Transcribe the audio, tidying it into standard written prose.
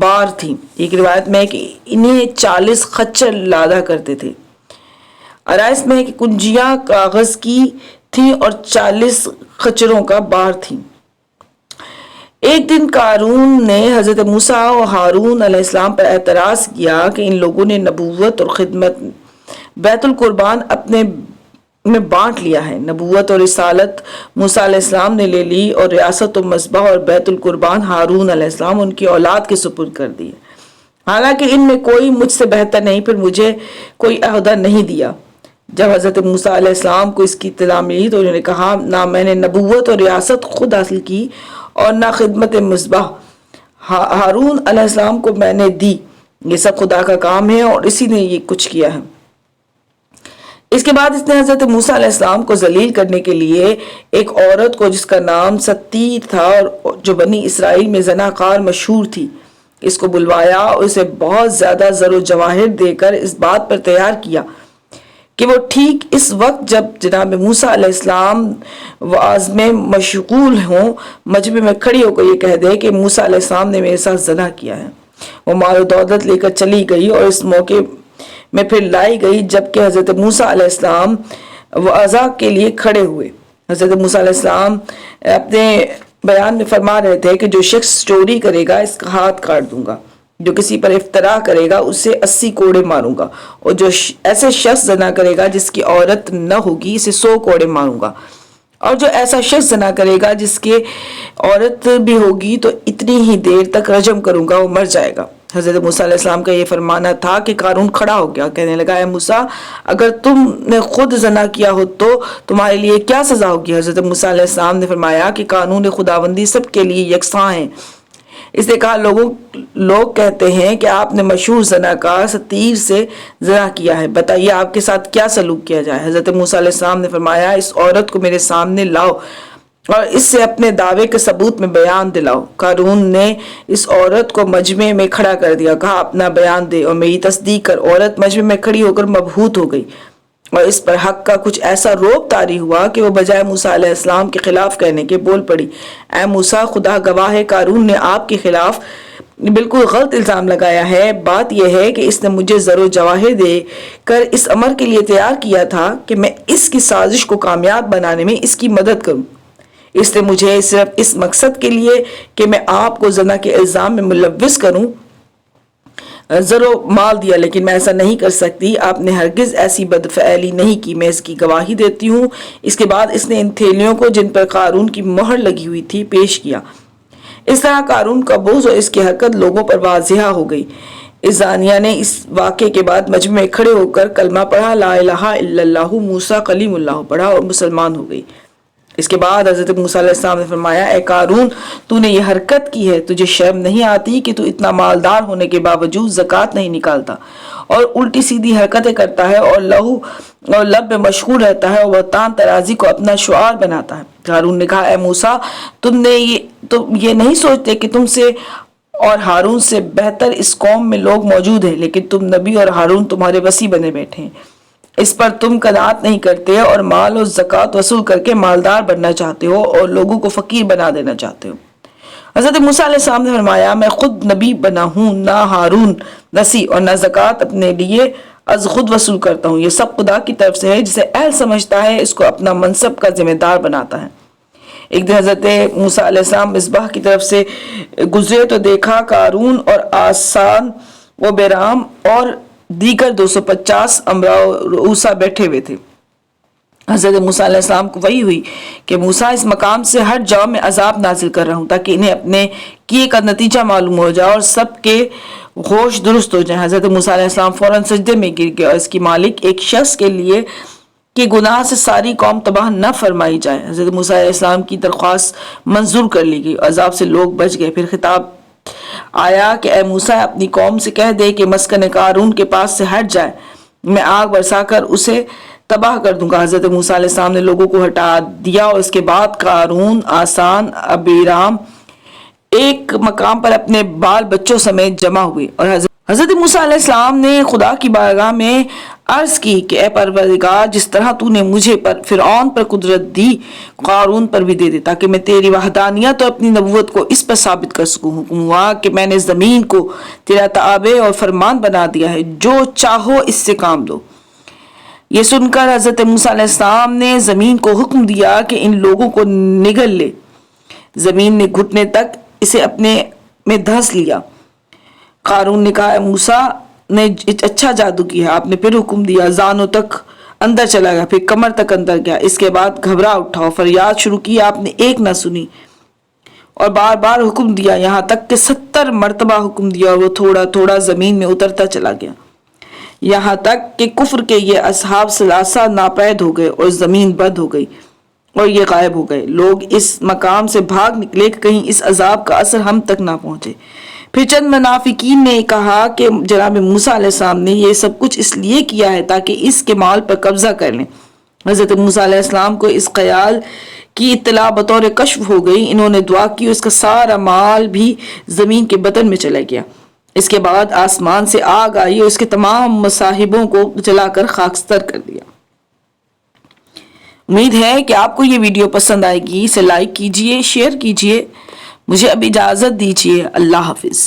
بار تھیں. ایک روایت میں ہے کہ انہیں 40 خچر لادا کرتے تھے. عرائس میں ہے کہ کنجیاں کاغذ کی تھیں اور 40 خچروں کا بار تھیں. ایک دن قارون نے حضرت موسیٰ و ہارون علیہ السلام پر اعتراض کیا کہ ان لوگوں نے نبوت اور خدمت بیت القربان اپنے میں بانٹ لیا ہے. نبوت اور رسالت موسیٰ علیہ السلام نے لے لی اور ریاست و مذبح اور بیت القربان ہارون علیہ السلام ان کی اولاد کے سپرد کر دیے. حالانکہ ان میں کوئی مجھ سے بہتر نہیں، پھر مجھے کوئی عہدہ نہیں دیا. جب حضرت موسیٰ علیہ السلام کو اس کی اطلاع ملی تو انہوں نے کہا، نہ میں نے نبوت اور ریاست خود حاصل کی اور نہ خدمت مذبح ہارون علیہ السلام کو میں نے دی. یہ سب خدا کا کام ہے اور اسی نے یہ کچھ کیا ہے. اس کے بعد اس نے حضرت موسیٰ علیہ السلام کو ذلیل کرنے کے لیے ایک عورت کو جس کا نام ستیر تھا اور جو بنی اسرائیل میں زناکار مشہور تھی، اس کو بلوایا اور اسے بہت زیادہ زر و جواہر دے کر اس بات پر تیار کیا کہ وہ ٹھیک اس وقت جب جناب موسیٰ علیہ السلام وعظ میں مشغول ہوں، مجمع میں کھڑی ہو کر یہ کہہ دے کہ موسیٰ علیہ السلام نے میرے ساتھ زنا کیا ہے. وہ مال و دولت لے کر چلی گئی اور اس موقع میں پھر لائی گئی جبکہ حضرت موسیٰ علیہ السلام وعظہ کے لیے کھڑے ہوئے. حضرت موسیٰ علیہ السلام اپنے بیان میں فرما رہے تھے کہ جو شخص چوری کرے گا اس کا ہاتھ کاٹ دوں گا، جو کسی پر افترا کرے گا اسے 80 کوڑے ماروں گا، اور جو ایسے شخص زنا کرے گا جس کی عورت نہ ہوگی اسے 100 کوڑے ماروں گا، اور جو ایسا شخص زنا کرے گا جس کی عورت بھی ہوگی تو اتنی ہی دیر تک رجم کروں گا، وہ مر جائے گا. حضرت موسیٰ علیہ السلام کا یہ فرمانا تھا کہ قارون کھڑا ہو گیا، کہنے لگا، اے موسیٰ، اگر تم نے خود زنا کیا ہو تو تمہارے لیے کیا سزا ہوگی؟ حضرت موسیٰ علیہ السلام نے فرمایا کہ قانون خداوندی سب کے لیے یکساں ہے. اس نے کہا، لوگ کہتے ہیں کہ آپ نے مشہور زناکار ستیر سے زنا کیا ہے، بتائیے آپ کے ساتھ کیا سلوک کیا جائے؟ حضرت موسیٰ علیہ السلام نے فرمایا، اس عورت کو میرے سامنے لاؤ اور اس سے اپنے دعوے کے ثبوت میں بیان دلاؤ. قارون نے اس عورت کو مجمع میں کھڑا کر دیا، کہا، اپنا بیان دے اور میری تصدیق کر. عورت مجمع میں کھڑی ہو کر مبہوت ہو گئی اور اس پر حق کا کچھ ایسا روب طاری ہوا کہ وہ بجائے موسیٰ علیہ السلام کے خلاف کہنے کے بول پڑی، اے موسیٰ، خدا گواہ ہے، قارون نے آپ کے خلاف بالکل غلط الزام لگایا ہے. بات یہ ہے کہ اس نے مجھے زر و جواہر دے کر اس امر کے لیے تیار کیا تھا کہ میں اس کی سازش کو کامیاب بنانے میں اس کی مدد کروں. اس نے مجھے صرف اس مقصد کے لیے کہ میں آپ کو زنا کے الزام میں ملوث کروں زر و مال دیا، لیکن میں ایسا نہیں کر سکتی. آپ نے ہرگز ایسی بدفعلی نہیں کی، میں اس کی گواہی دیتی ہوں. اس کے بعد اس نے ان تھیلیوں کو جن پر قارون کی مہر لگی ہوئی تھی پیش کیا. اس طرح قارون کا بغض اور اس کی حرکت لوگوں پر واضح ہو گئی. اس زانیہ نے اس واقعے کے بعد مجمع میں کھڑے ہو کر کلمہ پڑھا، لا الہ الا اللہ موسیٰ کلیم اللہ پڑھا اور مسلمان ہو گئی. اس کے بعد حضرت موسیٰ علیہ السلام نے فرمایا، اے قارون، تو نے یہ حرکت کی ہے، تجھے شرم نہیں آتی کہ تو اتنا مالدار ہونے کے باوجود زکوٰۃ نہیں نکالتا اور الٹی سیدھی حرکتیں کرتا ہے اور لہو اور لب میں مشغول رہتا ہے اور وہ تان ترازی کو اپنا شعار بناتا ہے. قارون نے کہا، اے موسیٰ، تم یہ نہیں سوچتے کہ تم سے اور ہارون سے بہتر اس قوم میں لوگ موجود ہیں، لیکن تم نبی اور ہارون تمہارے وسیع بنے بیٹھے ہیں. اس پر تم قناعت نہیں کرتے اور مال اور زکوٰۃ وصول کر کے مالدار بننا چاہتے ہو اور لوگوں کو فقیر بنا دینا چاہتے ہو. حضرت موسیٰ علیہ السلام نے فرمایا، میں خود نبی بنا ہوں، نہ ہارون نسی، اور نہ زکوٰۃ اپنے لیے از خود وصول کرتا ہوں. یہ سب خدا کی طرف سے ہے. جسے اہل سمجھتا ہے اس کو اپنا منصب کا ذمہ دار بناتا ہے. ایک دن حضرت موسیٰ علیہ السلام مصباح کی طرف سے گزرے تو دیکھا قارون اور آسان و بیرام اور دیگر 250 امراء رؤوسا بیٹھے ہوئے تھے. حضرت موسیٰ علیہ السلام کو وحی ہوئی کہ موسیٰ، اس مقام سے ہٹ جاؤ، میں عذاب نازل کر رہا ہوں تاکہ انہیں اپنے کیے کا نتیجہ معلوم ہو جائے اور سب کے ہوش درست ہو جائیں. حضرت موسیٰ علیہ السلام فوراً سجدے میں گر گیا اور اس کی مالک ایک شخص کے لیے کہ گناہ سے ساری قوم تباہ نہ فرمائی جائے. حضرت موسیٰ علیہ السلام کی درخواست منظور کر لی گئی. عذاب سے لوگ بچ گئے. پھر خطاب آیا کہ اے موسیٰ، اپنی قوم سے کہہ دے کہ مسکن قارون کے پاس سے ہٹ جائے، میں آگ برسا کر اسے تباہ کر دوں گا. حضرت موسیٰ علیہ السلام نے لوگوں کو ہٹا دیا اور اس کے بعد قارون، آسان، ابیرام ایک مقام پر اپنے بال بچوں سمیت جمع ہوئے اور حضرت موسیٰ علیہ السلام نے خدا کی بارگاہ میں عرض کی کہ اے پروردگار، جس طرح تو نے مجھے فرعون پر قدرت دی، قارون پر بھی دے دے، تاکہ میں تیری وحدانیت اور اپنی نبوت کو اس پر ثابت کر سکوں۔ حکم ہوا کہ میں نے زمین کو تیرا تابع اور فرمان بنا دیا ہے، جو چاہو اس سے کام دو۔ یہ سن کر حضرت موسیٰ علیہ السلام نے زمین کو حکم دیا کہ ان لوگوں کو نگل لے۔ زمین نے گھٹنے تک اسے اپنے میں دھنس لیا۔ قارون نے کہا، اے موسیٰ نے اچھا جادو کیا۔ آپ نے پھر حکم دیا، زانوں تک اندر چلا گیا، پھر کمر تک اندر گیا۔ اس کے بعد گھبرا اٹھا اور فریاد شروع کی، آپ نے ایک نہ سنی اور بار بار حکم دیا، یہاں تک کہ 70 مرتبہ حکم دیا، اور وہ تھوڑا تھوڑا زمین میں اترتا چلا گیا، یہاں تک کہ کفر کے یہ اصحاب ثلاثہ ناپید ہو گئے اور زمین بد ہو گئی اور یہ غائب ہو گئے۔ لوگ اس مقام سے بھاگ نکلے کہ کہیں اس عذاب کا اثر ہم تک نہ پہنچے۔ پھر چند منافقین نے کہا کہ جناب موسیٰ علیہ السلام نے یہ سب کچھ اس لیے کیا ہے تاکہ اس کے مال پر قبضہ کر لیں۔ حضرت موسیٰ علیہ السلام کو اس خیال کی اطلاع بطور کشف ہو گئی۔ انہوں نے دعا کی، اس کا سارا مال بھی زمین کے بطن میں چلا گیا۔ اس کے بعد آسمان سے آگ آئی اور اس کے تمام مصاحبوں کو جلا کر خاکستر کر دیا۔ امید ہے کہ آپ کو یہ ویڈیو پسند آئے گی۔ اسے لائک کیجئے، شیئر کیجئے۔ مجھے اب اجازت دیجیے۔ اللہ حافظ۔